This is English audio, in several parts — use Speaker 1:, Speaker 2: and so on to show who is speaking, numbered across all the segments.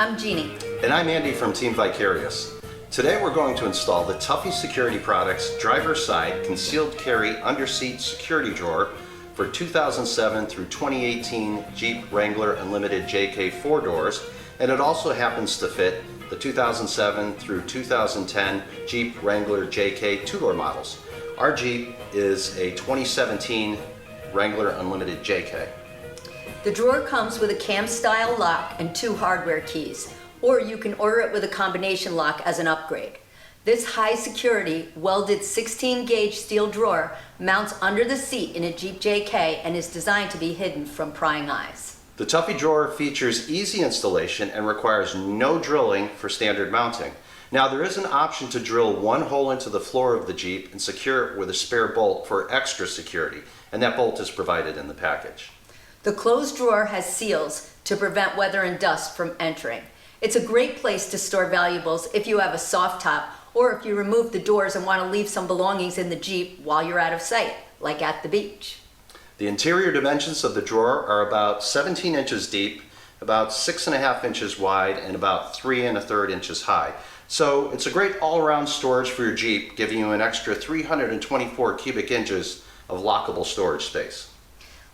Speaker 1: I'm Jeannie.
Speaker 2: And I'm Andy from TeamVicarious. Today we're going to install the Tuffy Security Products Driver's Side Concealed Carry Underseat Security Drawer for 2007 through 2018 Jeep Wrangler Unlimited JK 4-doors, and it also happens to fit the 2007 through 2010 Jeep Wrangler JK 2-door models. Our Jeep is a 2017 Wrangler Unlimited JK.
Speaker 1: The drawer comes with a cam-style lock and 2 hardware keys, or you can order it with a combination lock as an upgrade. This high-security, welded 16-gauge steel drawer mounts under the seat in a Jeep JK and is designed to be hidden from prying eyes.
Speaker 2: The Tuffy drawer features easy installation and requires no drilling for standard mounting. Now, there is an option to drill one hole into the floor of the Jeep and secure it with a spare bolt for extra security, and that bolt is provided in the package.
Speaker 1: The closed drawer has seals to prevent weather and dust from entering. It's a great place to store valuables if you have a soft top or if you remove the doors and want to leave some belongings in the Jeep while you're out of sight, like at the beach.
Speaker 2: The interior dimensions of the drawer are about 17 inches deep, about 6.5 inches wide, and about 3 1/3 inches high. So it's a great all-around storage for your Jeep, giving you an extra 324 cubic inches of lockable storage space.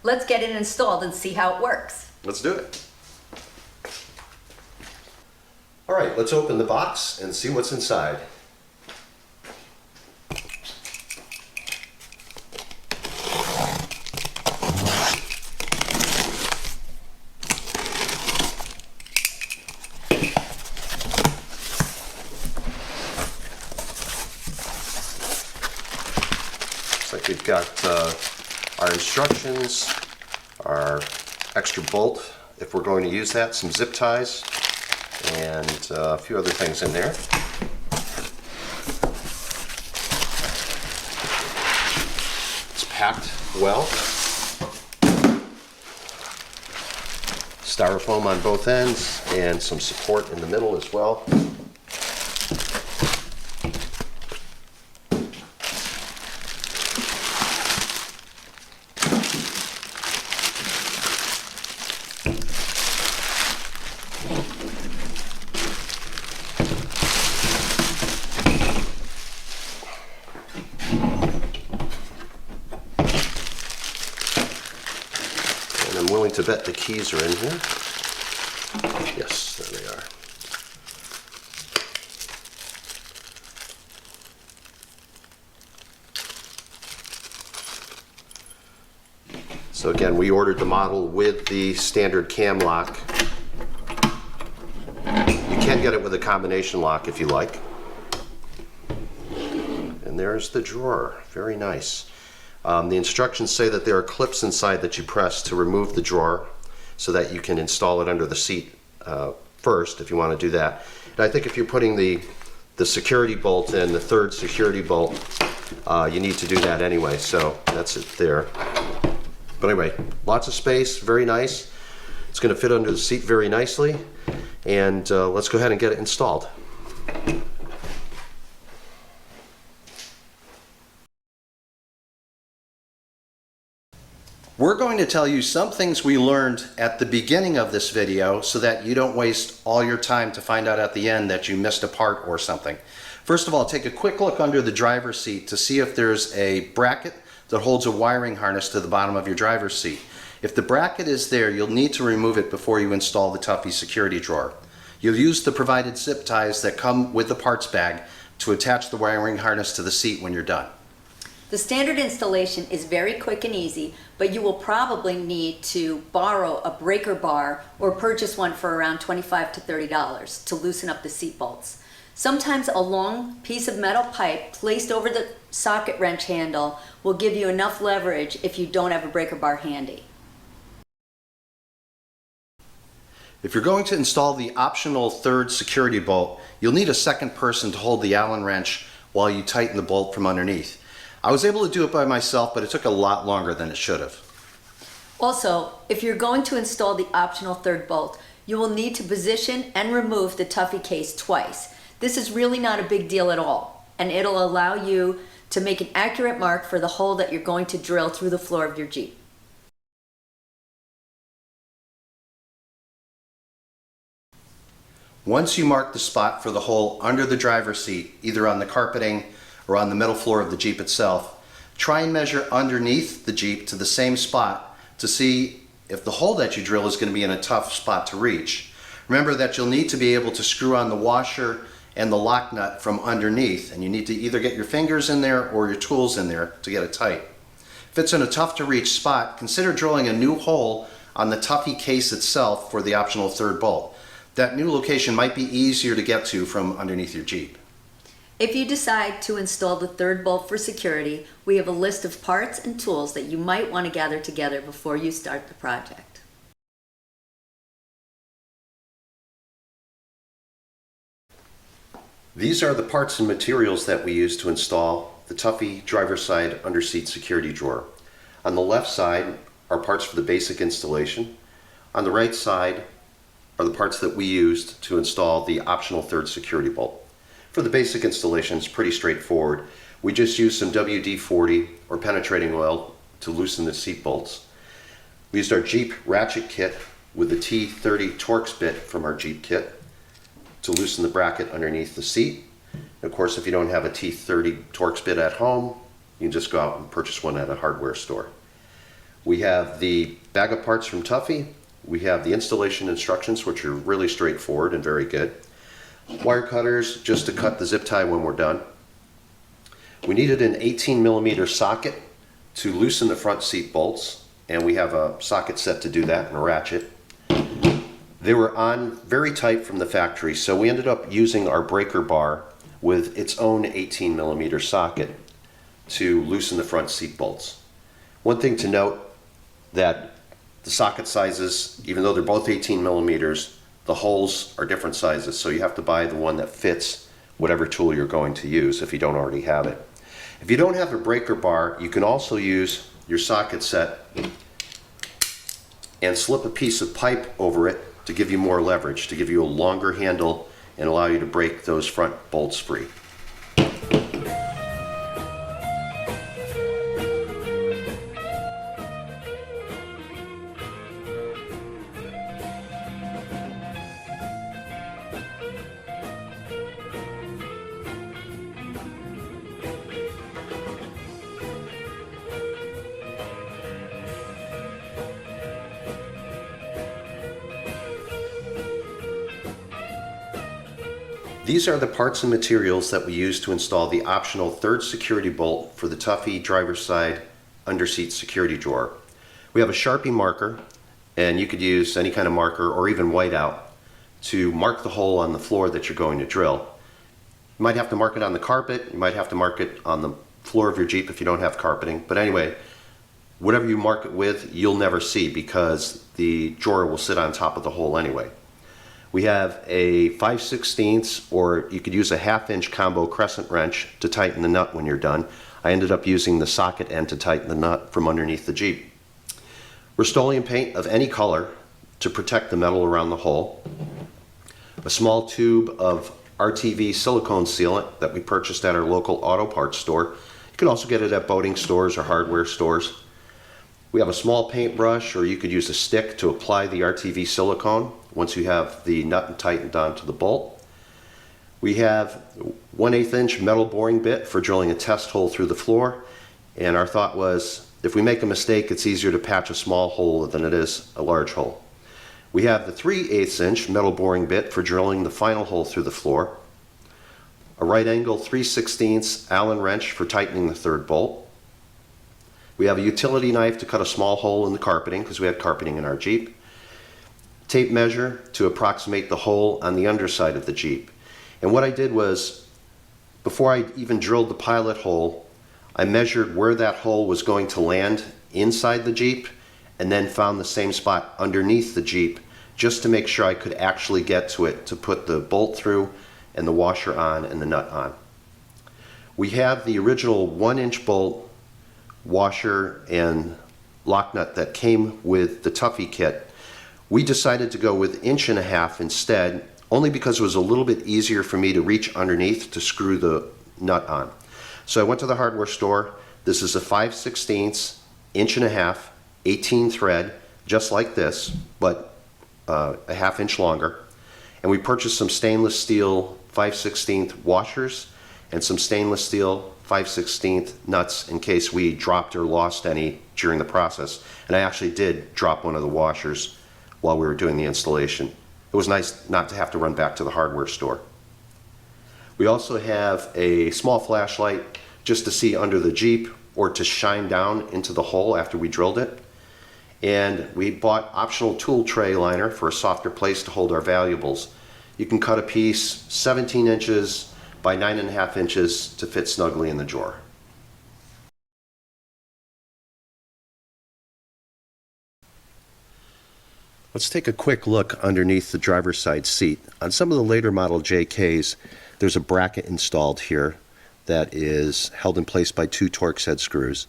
Speaker 1: Let's get it installed and see how it works.
Speaker 2: Let's do it. All right, let's open the box and see what's inside. Looks like we've got our instructions, our extra bolt if we're going to use that, some zip ties, and a few other things in there. It's packed well. Styrofoam on both ends and some support in the middle as well. I'm willing to bet the keys are in here. Yes, there they are. So again, we ordered the model with the standard cam lock. You can get it with a combination lock if you like. And there's the drawer, very nice. The instructions say that there are clips inside that you press to remove the drawer so that you can install it under the seat first if you want to do that. And I think if you're putting the security bolt in, the third security bolt, you need to do that anyway, so that's it there. But anyway, lots of space, very nice. It's going to fit under the seat very nicely, and let's go ahead and get it installed. We're going to tell you some things we learned at the beginning of this video so that you don't waste all your time to find out at the end that you missed a part or something. First of all, take a quick look under the driver's seat to see if there's a bracket that holds a wiring harness to the bottom of your driver's seat. If the bracket is there, you'll need to remove it before you install the Tuffy security drawer. You'll use the provided zip ties that come with the parts bag to attach the wiring harness to the seat when you're done.
Speaker 1: The standard installation is very quick and easy, but you will probably need to borrow a breaker bar or purchase one for around $25 to $30 to loosen up the seat bolts. Sometimes a long piece of metal pipe placed over the socket wrench handle will give you enough leverage if you don't have a breaker bar handy.
Speaker 2: If you're going to install the optional third security bolt, you'll need a second person to hold the Allen wrench while you tighten the bolt from underneath. I was able to do it by myself, but it took a lot longer than it should have.
Speaker 1: Also, if you're going to install the optional third bolt, you will need to position and remove the Tuffy case twice. This is really not a big deal at all, and it'll allow you to make an accurate mark for the hole that you're going to drill through the floor of your Jeep.
Speaker 2: Once you mark the spot for the hole under the driver's seat, either on the carpeting or on the metal floor of the Jeep itself, try and measure underneath the Jeep to the same spot to see if the hole that you drill is going to be in a tough spot to reach. Remember that you'll need to be able to screw on the washer and the lock nut from underneath, and you need to either get your fingers in there or your tools in there to get it tight. If it's in a tough to reach spot, consider drilling a new hole on the Tuffy case itself for the optional third bolt. That new location might be easier to get to from underneath your Jeep.
Speaker 1: If you decide to install the third bolt for security, we have a list of parts and tools that you might want to gather together before you start the project.
Speaker 2: These are the parts and materials that we use to install the Tuffy driver's side underseat security drawer. On the left side are parts for the basic installation. On the right side are the parts that we used to install the optional third security bolt. For the basic installation, it's pretty straightforward. We just use some WD-40 or penetrating oil to loosen the seat bolts. We used our Jeep ratchet kit with the T30 Torx bit from our Jeep kit to loosen the bracket underneath the seat. Of course, if you don't have a T30 Torx bit at home, you can just go out and purchase one at a hardware store. We have the bag of parts from Tuffy. We have the installation instructions, which are really straightforward and very good. Wire cutters just to cut the zip tie when we're done. We needed an 18mm socket to loosen the front seat bolts, and we have a socket set to do that and a ratchet. They were on very tight from the factory, so we ended up using our breaker bar with its own 18mm socket to loosen the front seat bolts. One thing to note, that the socket sizes, even though they're both 18mm, the holes are different sizes, so you have to buy the one that fits whatever tool you're going to use if you don't already have it. If you don't have a breaker bar, you can also use your socket set and slip a piece of pipe over it to give you more leverage, to give you a longer handle and allow you to break those front bolts free. These are the parts and materials that we use to install the optional third security bolt for the Tuffy driver's side underseat security drawer. We have a Sharpie marker, and you could use any kind of marker or even whiteout to mark the hole on the floor that you're going to drill. You might have to mark it on the carpet, you might have to mark it on the floor of your Jeep if you don't have carpeting, but anyway, whatever you mark it with, you'll never see because the drawer will sit on top of the hole anyway. We have a 5/16, or you could use a 1/2-inch combo crescent wrench to tighten the nut when you're done. I ended up using the socket end to tighten the nut from underneath the Jeep. Rust-Oleum paint of any color to protect the metal around the hole. A small tube of Rtv Silicone Sealant that we purchased at our local auto parts store. You can also get it at boating stores or hardware stores. We have a small paintbrush, or you could use a stick to apply the Rtv silicone once you have the nut tightened onto the bolt. We have 1/8 inch metal boring bit for drilling a test hole through the floor, and our thought was if we make a mistake, it's easier to patch a small hole than it is a large hole. We have the 3/8 inch metal boring bit for drilling the final hole through the floor, a right angle 3/16 Allen wrench for tightening the third bolt. We have a utility knife to cut a small hole in the carpeting because we had carpeting in our Jeep. Tape measure to approximate the hole on the underside of the Jeep. And what I did was, before I even drilled the pilot hole, I measured where that hole was going to land inside the Jeep and then found the same spot underneath the Jeep just to make sure I could actually get to it to put the bolt through and the washer on and the nut on. We have the original 1-inch bolt, washer, and lock nut that came with the Tuffy kit. We decided to go with 1.5 inches instead, only because it was a little bit easier for me to reach underneath to screw the nut on. So I went to the hardware store. This is a 5/16, 1.5 inch, 18 thread, just like this, but a 1/2 inch longer. And we purchased some stainless steel 5/16 washers and some stainless steel 5/16 nuts in case we dropped or lost any during the process. And I actually did drop one of the washers while we were doing the installation. It was nice not to have to run back to the hardware store. We also have a small flashlight just to see under the Jeep or to shine down into the hole after we drilled it. And we bought optional tool tray liner for a softer place to hold our valuables. You can cut a piece 17 inches by 9.5 inches to fit snugly in the drawer. Let's take a quick look underneath the driver's side seat. On some of the later model JKs, there's a bracket installed here that is held in place by 2 Torx head screws.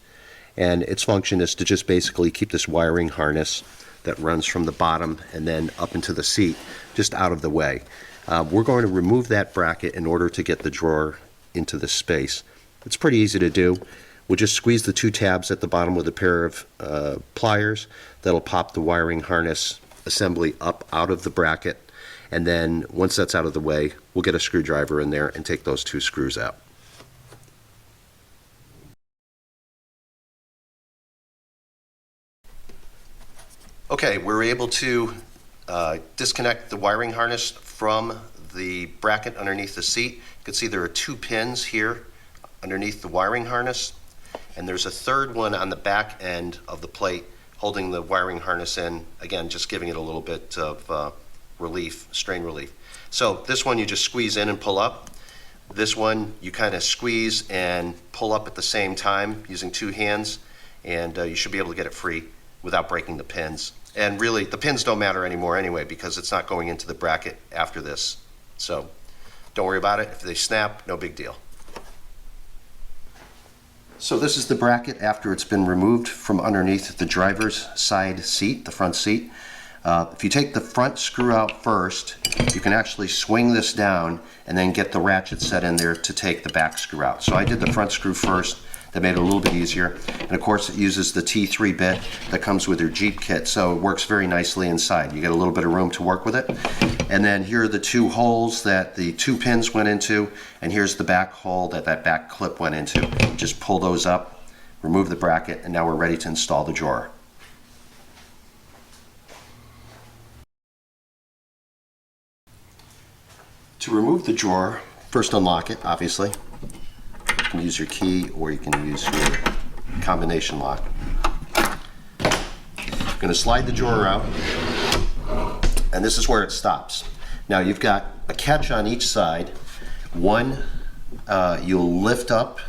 Speaker 2: And its function is to just basically keep this wiring harness that runs from the bottom and then up into the seat just out of the way. We're going to remove that bracket in order to get the drawer into this space. It's pretty easy to do. We'll just squeeze the 2 tabs at the bottom with a pair of pliers. That'll pop the wiring harness assembly up out of the bracket, and then once that's out of the way, we'll get a screwdriver in there and take those 2 screws out. Okay, we're able to disconnect the wiring harness from the bracket underneath the seat. You can see there are 2 pins here underneath the wiring harness, and there's a third one on the back end of the plate holding the wiring harness in, again, just giving it a little bit of relief, strain relief. So this one you just squeeze in and pull up. This one you kind of squeeze and pull up at the same time using 2 hands, and you should be able to get it free without breaking the pins. And really, the pins don't matter anymore anyway because it's not going into the bracket after this. So don't worry about it. If they snap, no big deal. So this is the bracket after it's been removed from underneath the driver's side seat, the front seat. If you take the front screw out first, you can actually swing this down and then get the ratchet set in there to take the back screw out. So I did the front screw first. That made it a little bit easier. And of course it uses the T3 bit that comes with your Jeep kit, so it works very nicely inside. You get a little bit of room to work with it. And then here are the 2 holes that the 2 pins went into, and here's the back hole that that back clip went into. Just pull those up, remove the bracket, and now we're ready to install the drawer. To remove the drawer, first unlock it, obviously. You can use your key or you can use your combination lock. You're going to slide the drawer out, and this is where it stops. Now you've got a catch on each side. One you'll lift up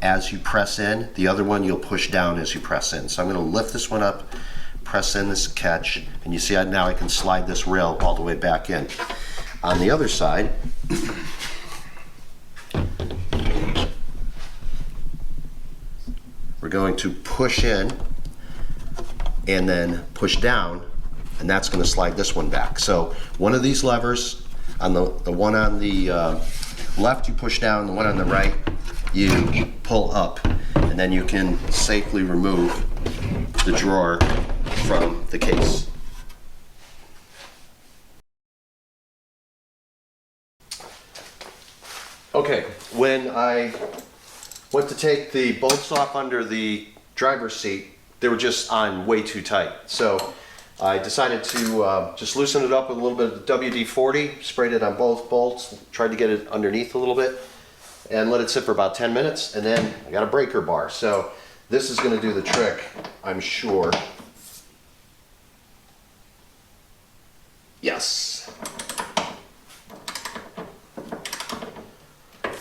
Speaker 2: as you press in, the other one you'll push down as you press in. So I'm going to lift this one up, press in this catch, and you see now I can slide this rail all the way back in. On the other side, we're going to push in and then push down, and that's going to slide this one back. So one of these levers, on the one on the left you push down, the one on the right you pull up, and then you can safely remove the drawer from the case. Okay, when I went to take the bolts off under the driver's seat, they were just on way too tight. So I decided to just loosen it up with a little bit of WD-40, sprayed it on both bolts, tried to get it underneath a little bit, and let it sit for about 10 minutes, and then I got a breaker bar. So this is going to do the trick, I'm sure. Yes.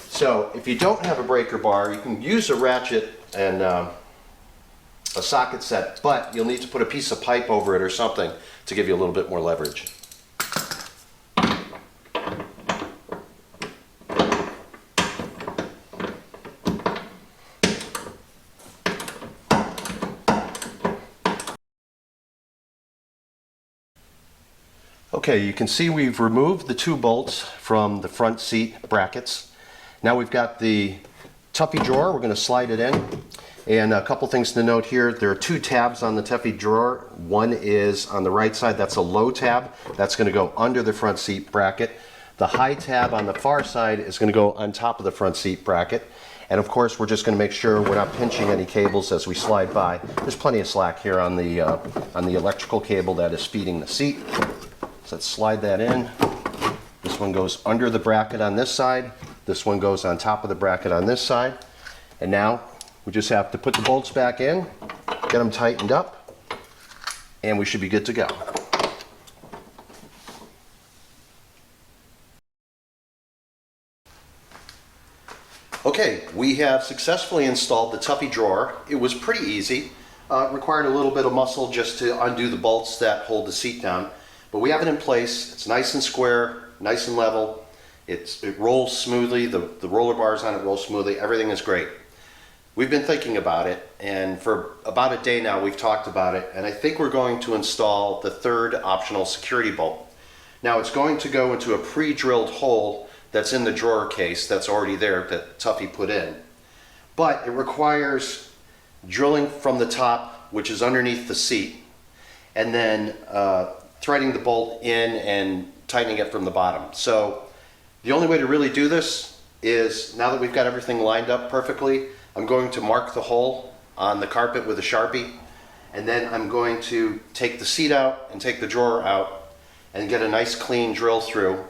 Speaker 2: So if you don't have a breaker bar, you can use a ratchet and a socket set, but you'll need to put a piece of pipe over it or something to give you a little bit more leverage. Okay, you can see we've removed the 2 bolts from the front seat brackets. Now we've got the Tuffy drawer. We're going to slide it in, And a couple things to note here, there are two tabs on the Tuffy drawer. One is on the right side, that's a low tab. That's going to go under the front seat bracket. The high tab on the far side is going to go on top of the front seat bracket. And of course, we're just going to make sure we're not pinching any cables as we slide by. There's plenty of slack here on the electrical cable that is feeding the seat. So let's slide that in. This one goes under the bracket on this side. This one goes on top of the bracket on this side. And now we just have to put the bolts back in, get them tightened up, and we should be good to go. Okay, we have successfully installed the Tuffy drawer. It was pretty easy. Required a little bit of muscle just to undo the bolts that hold the seat down. But we have it in place. It's nice and square, nice and level. It rolls smoothly. The roller bars on it roll smoothly. Everything is great. We've been thinking about it, and for about a day now we've talked about it, and I think we're going to install the third optional security bolt. Now it's going to go into a pre-drilled hole that's in the drawer case that's already there that Tuffy put in. But it requires drilling from the top, which is underneath the seat, and then threading the bolt in and tightening it from the bottom. So the only way to really do this is, now that we've got everything lined up perfectly, I'm going to mark the hole on the carpet with a Sharpie, and then I'm going to take the seat out and take the drawer out and get a nice clean drill through,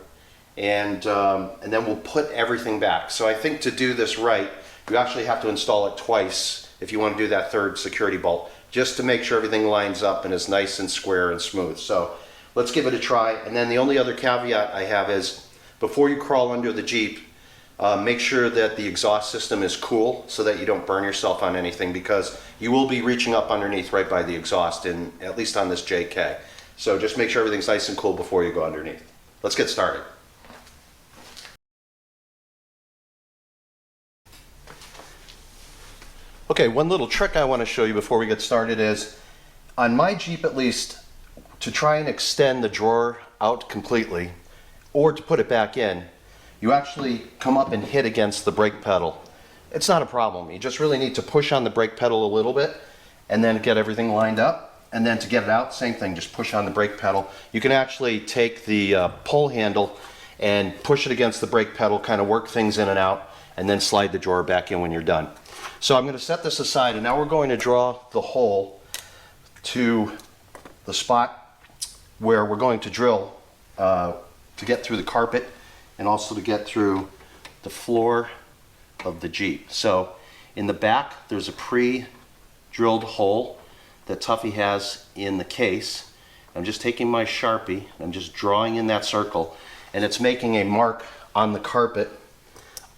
Speaker 2: and then we'll put everything back. So I think to do this right, you actually have to install it twice if you want to do that third security bolt, just to make sure everything lines up and is nice and square and smooth. So let's give it a try. And then the only other caveat I have is, before you crawl under the Jeep, make sure that the exhaust system is cool so that you don't burn yourself on anything, because you will be reaching up underneath right by the exhaust, at least on this JK. So just make sure everything's nice and cool before you go underneath. Let's get started. Okay, one little trick I want to show you before we get started is, on my Jeep at least, to try and extend the drawer out completely, or to put it back in, you actually come up and hit against the brake pedal. It's not a problem. You just really need to push on the brake pedal a little bit and then get everything lined up. And then to get it out, same thing, just push on the brake pedal. You can actually take the pull handle and push it against the brake pedal, kind of work things in and out, and then slide the drawer back in when you're done. So I'm going to set this aside, and now we're going to draw the hole to the spot where we're going to drill to get through the carpet, and also to get through the floor of the Jeep. So in the back, there's a pre-drilled hole that Tuffy has in the case. I'm just taking my Sharpie, I'm just drawing in that circle, and it's making a mark on the carpet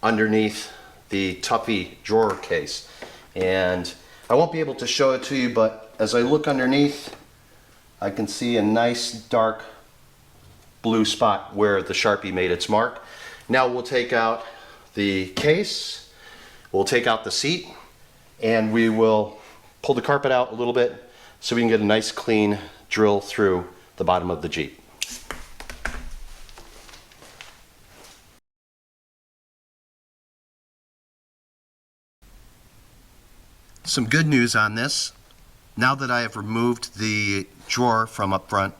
Speaker 2: underneath the Tuffy drawer case. And I won't be able to show it to you, but as I look underneath, I can see a nice dark blue spot where the Sharpie made its mark. Now we'll take out the case, we'll take out the seat, and we will pull the carpet out a little bit so we can get a nice clean drill through the bottom of the Jeep. Some good news on this. Now that I have removed the drawer from up front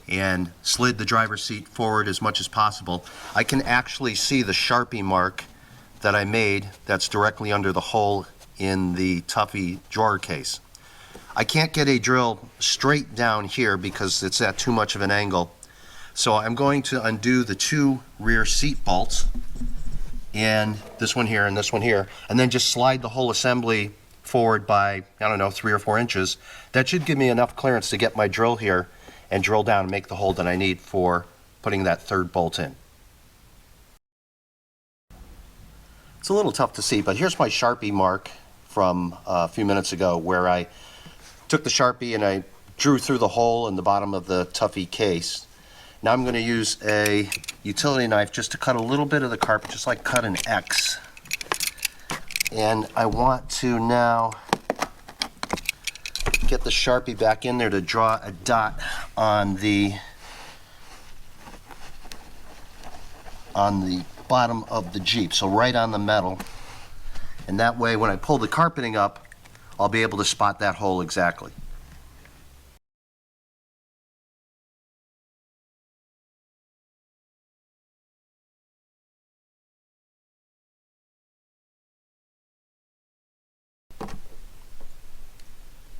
Speaker 2: and slid the driver's seat forward as much as possible, I can actually see the Sharpie mark that I made that's directly under the hole in the Tuffy drawer case. I can't get a drill straight down here because it's at too much of an angle. So I'm going to undo the two rear seat bolts, and this one here and this one here, and then just slide the whole assembly forward by, I don't know, 3 or 4 inches. That should give me enough clearance to get my drill here and drill down and make the hole that I need for putting that third bolt in. It's a little tough to see, but here's my Sharpie mark from a few minutes ago, where I took the Sharpie and I drew through the hole in the bottom of the Tuffy case. Now I'm going to use a utility knife just to cut a little bit of the carpet, just like cut an X. And I want to now get the Sharpie back in there to draw a dot on the bottom of the Jeep, so right on the metal. And that way when I pull the carpeting up, I'll be able to spot that hole exactly.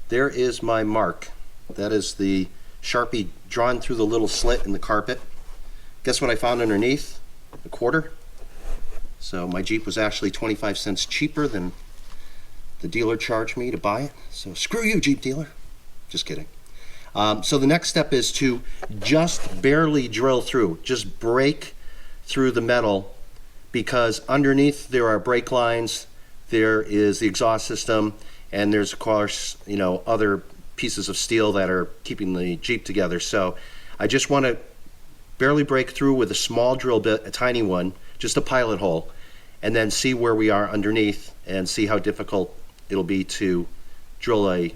Speaker 2: There is my mark. That is the Sharpie drawn through the little slit in the carpet. Guess what I found underneath? A quarter. So my Jeep was actually 25 cents cheaper than the dealer charged me to buy it. So screw you, Jeep dealer. Just kidding. So the next step is to just barely drill through, just break through the metal, because underneath there are brake lines, there is the exhaust system, and there's of course, you know, other pieces of steel that are keeping the Jeep together. So I just want to barely break through with a small drill bit, a tiny one, just a pilot hole, and then see where we are underneath and see how difficult it'll be to drill a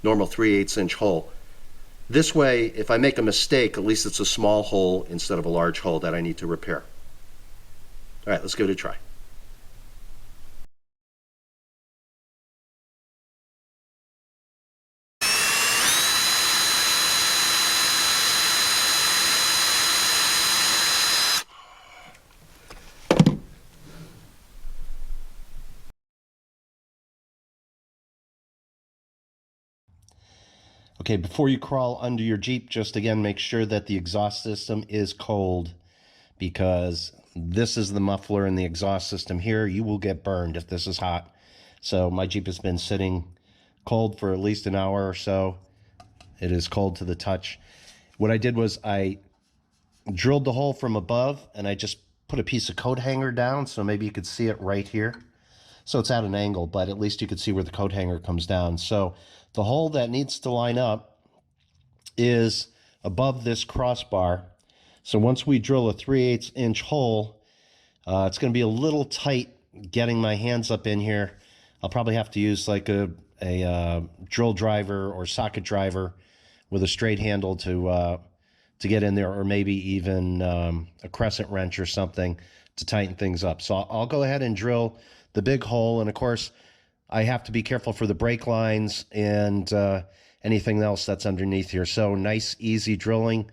Speaker 2: normal 3/8 inch hole. This way, if I make a mistake, at least it's a small hole instead of a large hole that I need to repair. All right, let's give it a try. Okay, before you crawl under your Jeep, just again make sure that the exhaust system is cold, because this is the muffler in the exhaust system here. You will get burned if this is hot. So my Jeep has been sitting cold for at least an hour or so. It is cold to the touch. What I did was I drilled the hole from above, and I just put a piece of coat hanger down, so maybe you could see it right here. So it's at an angle, but at least you could see where the coat hanger comes down. So the hole that needs to line up is above this crossbar. So once we drill a 3/8 inch hole, it's going to be a little tight getting my hands up in here. I'll probably have to use like a drill driver or socket driver with a straight handle to get in there, or maybe even a crescent wrench or something to tighten things up. So I'll go ahead and drill the big hole, and of course I have to be careful for the brake lines and anything else that's underneath here. So nice easy drilling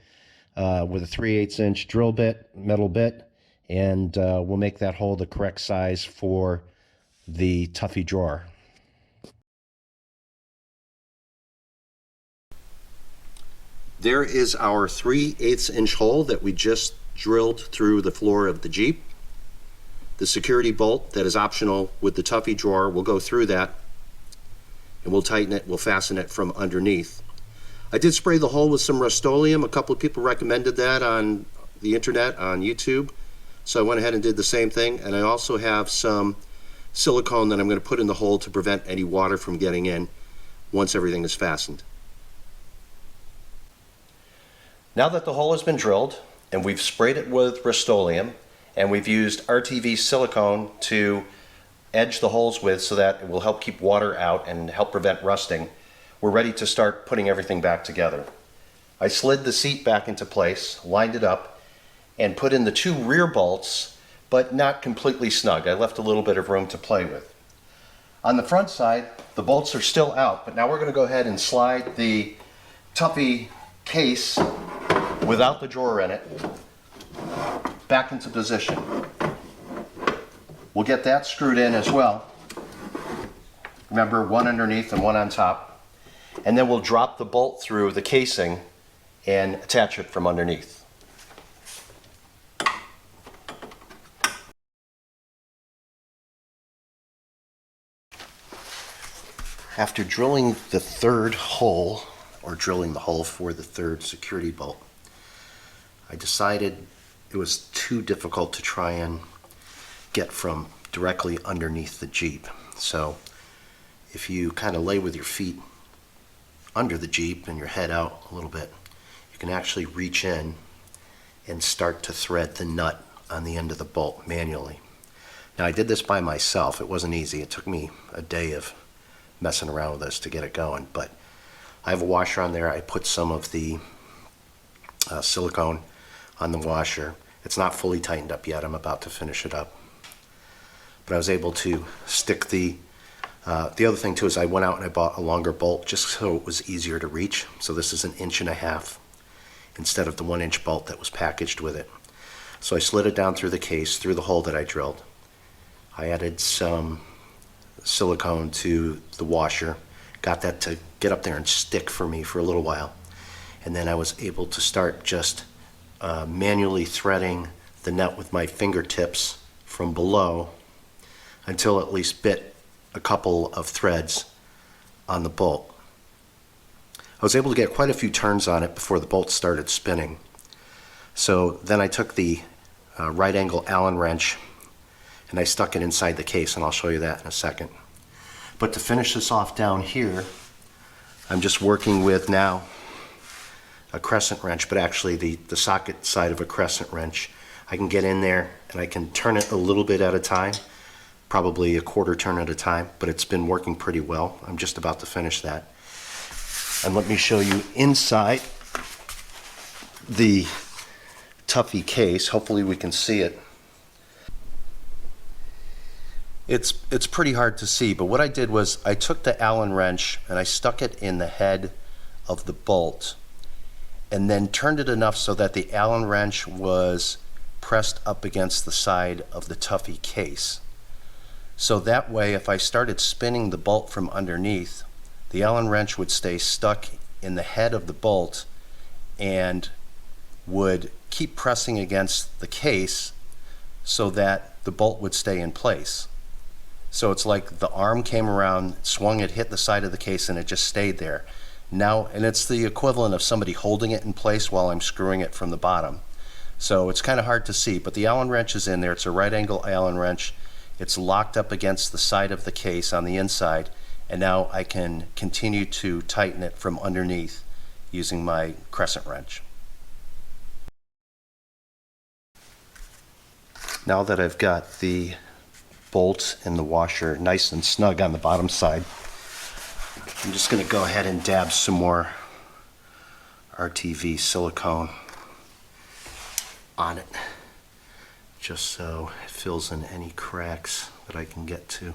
Speaker 2: with a 3/8 inch drill bit, metal bit, and we'll make that hole the correct size for the Tuffy drawer. There is our 3/8 inch hole that we just drilled through the floor of the Jeep. The security bolt that is optional with the Tuffy drawer will go through that, and we'll tighten it, we'll fasten it from underneath. I did spray the hole with some Rust-Oleum. A couple of people recommended that on the internet, on YouTube. So I went ahead and did the same thing, and I also have some silicone that I'm going to put in the hole to prevent any water from getting in once everything is fastened. Now that the hole has been drilled, and we've sprayed it with Rust-Oleum, and we've used Rtv Silicone to edge the holes with so that it will help keep water out and help prevent rusting, we're ready to start putting everything back together. I slid the seat back into place, lined it up, and put in the two rear bolts, but not completely snug. I left a little bit of room to play with. On the front side, the bolts are still out, but now we're going to go ahead and slide the Tuffy case without the drawer in it back into position. We'll get that screwed in as well. Remember, one underneath and one on top. And then we'll drop the bolt through the casing and attach it from underneath. After drilling the third hole, or drilling the hole for the third security bolt, I decided it was too difficult to try and get from directly underneath the Jeep. So if you kind of lay with your feet under the Jeep and your head out a little bit, you can actually reach in and start to thread the nut on the end of the bolt manually. Now I did this by myself. It wasn't easy. It took me a day of messing around with this to get it going, but I have a washer on there. I put some of the silicone on the washer. It's not fully tightened up yet. I'm about to finish it up. But I was able to stick the
Speaker 3: The other thing too is I went out and I bought a longer bolt just so it was easier to reach. So this is 1.5 inches instead of the 1-inch bolt that was packaged with it. So I slid it down through the case, through the hole that I drilled. I added some silicone to the washer, got that to get up there and stick for me for a little while. And then I was able to start just manually threading the nut with my fingertips from below until at least bit a couple of threads on the bolt. I was able to get quite a few turns on it before the bolt started spinning. So then I took the right angle Allen wrench and I stuck it inside the case, and I'll show you that in a second. But to finish this off down here, I'm just working with now a crescent wrench, but actually the socket side of a crescent wrench. I can get in there and I can turn it a little bit at a time, probably a quarter turn at a time, but it's been working pretty well. I'm just about to finish that. And let me show you inside the Tuffy case. Hopefully we can see it. It's pretty hard to see, but what I did was I took the Allen wrench and I stuck it in the head of the bolt and then turned it enough so that the Allen wrench was pressed up against the side of the Tuffy case. So that way, if I started spinning the bolt from underneath, the Allen wrench would stay stuck in the head of the bolt and would keep pressing against the case so that the bolt would stay in place. So it's like the arm came around, swung it, hit the side of the case, and it just stayed there. Now, and it's the equivalent of somebody holding it in place while I'm screwing it from the bottom. So it's kind of hard to see, but the Allen wrench is in there. It's a right angle Allen wrench. It's locked up against the side of the case on the inside, and now I can continue to tighten it from underneath using my crescent wrench. Now that I've got the bolt and the washer nice and snug on the bottom side, I'm just going to go ahead and dab some more Rtv silicone on it, just so it fills in any cracks that I can get to.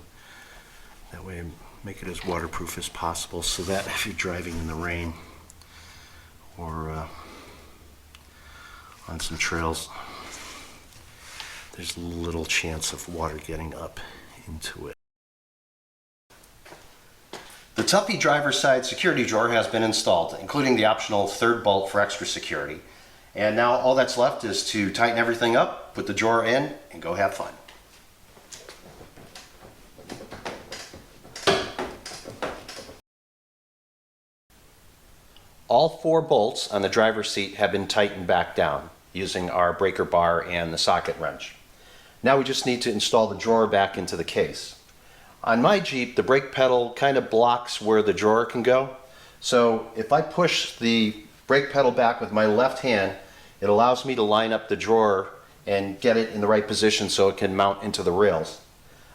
Speaker 3: That way I make it as waterproof as possible so that if you're driving in the rain or on some trails, there's little chance of water getting up into it. The Tuffy driver's side security drawer has been installed, including the optional third bolt for extra security. And now all that's left is to tighten everything up, put the drawer in, and go have fun. All 4 bolts on the driver's seat have been tightened back down using our breaker bar and the socket wrench. Now we just need to install the drawer back into the case. On my Jeep, the brake pedal kind of blocks where the drawer can go. So if I push the brake pedal back with my left hand, it allows me to line up the drawer and get it in the right position so it can mount into the rails.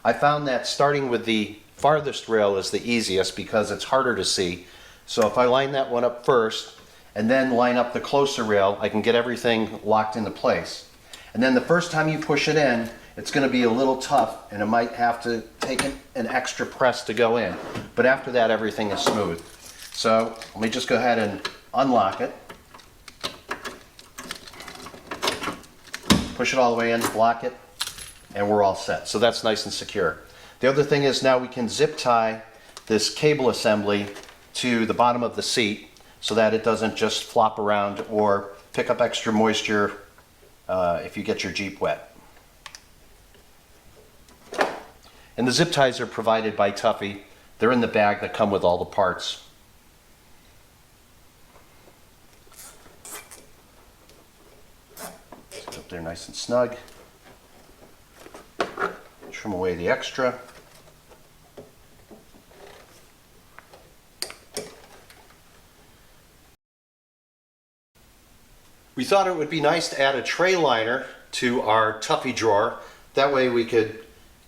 Speaker 3: I found that starting with the farthest rail is the easiest because it's harder to see. So if I line that one up first and then line up the closer rail, I can get everything locked into place. And then the first time you push it in, it's going to be a little tough and it might have to take an extra press to go in. But after that, everything is smooth. So let me just go ahead and unlock it. Push it all the way in, block it, and we're all set. So that's nice and secure. The other thing is now we can zip tie this cable assembly to the bottom of the seat so that it doesn't just flop around or pick up extra moisture if you get your Jeep wet. And the zip ties are provided by Tuffy. They're in the bag that come with all the parts. Sit up there nice and snug. Trim away the extra. We thought it would be nice to add a tray liner to our Tuffy drawer. That way we could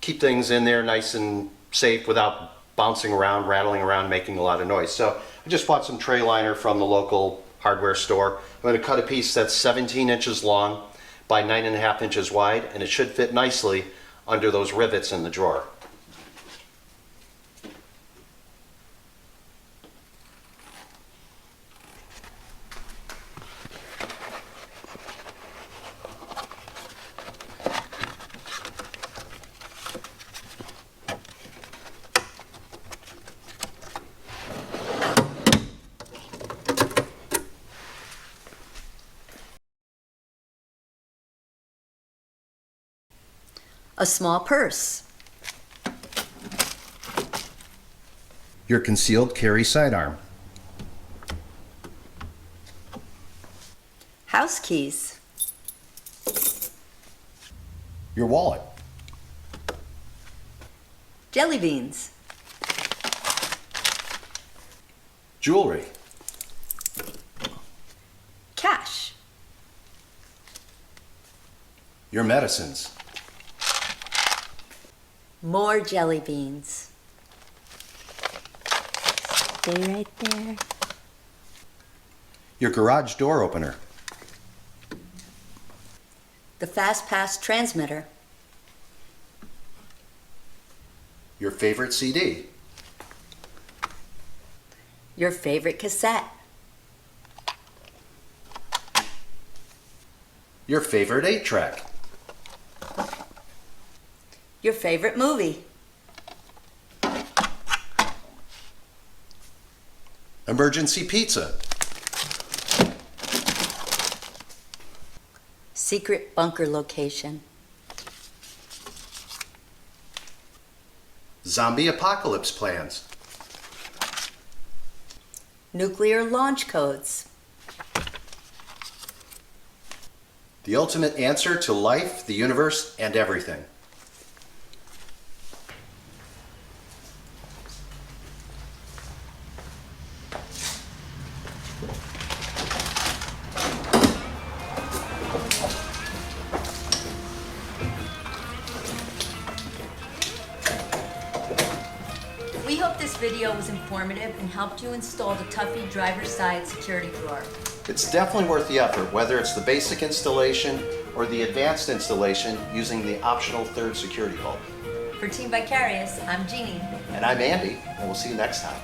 Speaker 3: keep things in there nice and safe without bouncing around, rattling around, making a lot of noise. So I just bought some tray liner from the local hardware store. I'm going to cut a piece that's 17 inches long by 9.5 inches wide, and it should fit nicely under those rivets in the drawer.
Speaker 1: A small purse.
Speaker 3: Your concealed carry sidearm.
Speaker 1: House keys.
Speaker 3: Your wallet.
Speaker 1: Jelly beans.
Speaker 3: Jewelry.
Speaker 1: Cash.
Speaker 3: Your medicines.
Speaker 1: More jelly beans. Stay right there.
Speaker 3: Your garage door opener.
Speaker 1: The Fast Pass transmitter.
Speaker 3: Your favorite CD.
Speaker 1: Your favorite cassette.
Speaker 3: Your favorite 8-track.
Speaker 1: Your favorite movie.
Speaker 3: Emergency pizza.
Speaker 1: Secret bunker location.
Speaker 3: Zombie apocalypse plans.
Speaker 1: Nuclear launch codes.
Speaker 3: The ultimate answer to life, the universe, and everything.
Speaker 1: We hope this video was informative and helped you install the Tuffy driver's side security drawer.
Speaker 3: It's definitely worth the effort, whether it's the basic installation or the advanced installation using the optional third security bulb.
Speaker 1: For Team Vicarious, I'm Jeannie.
Speaker 3: And I'm Andy, and we'll see you next time.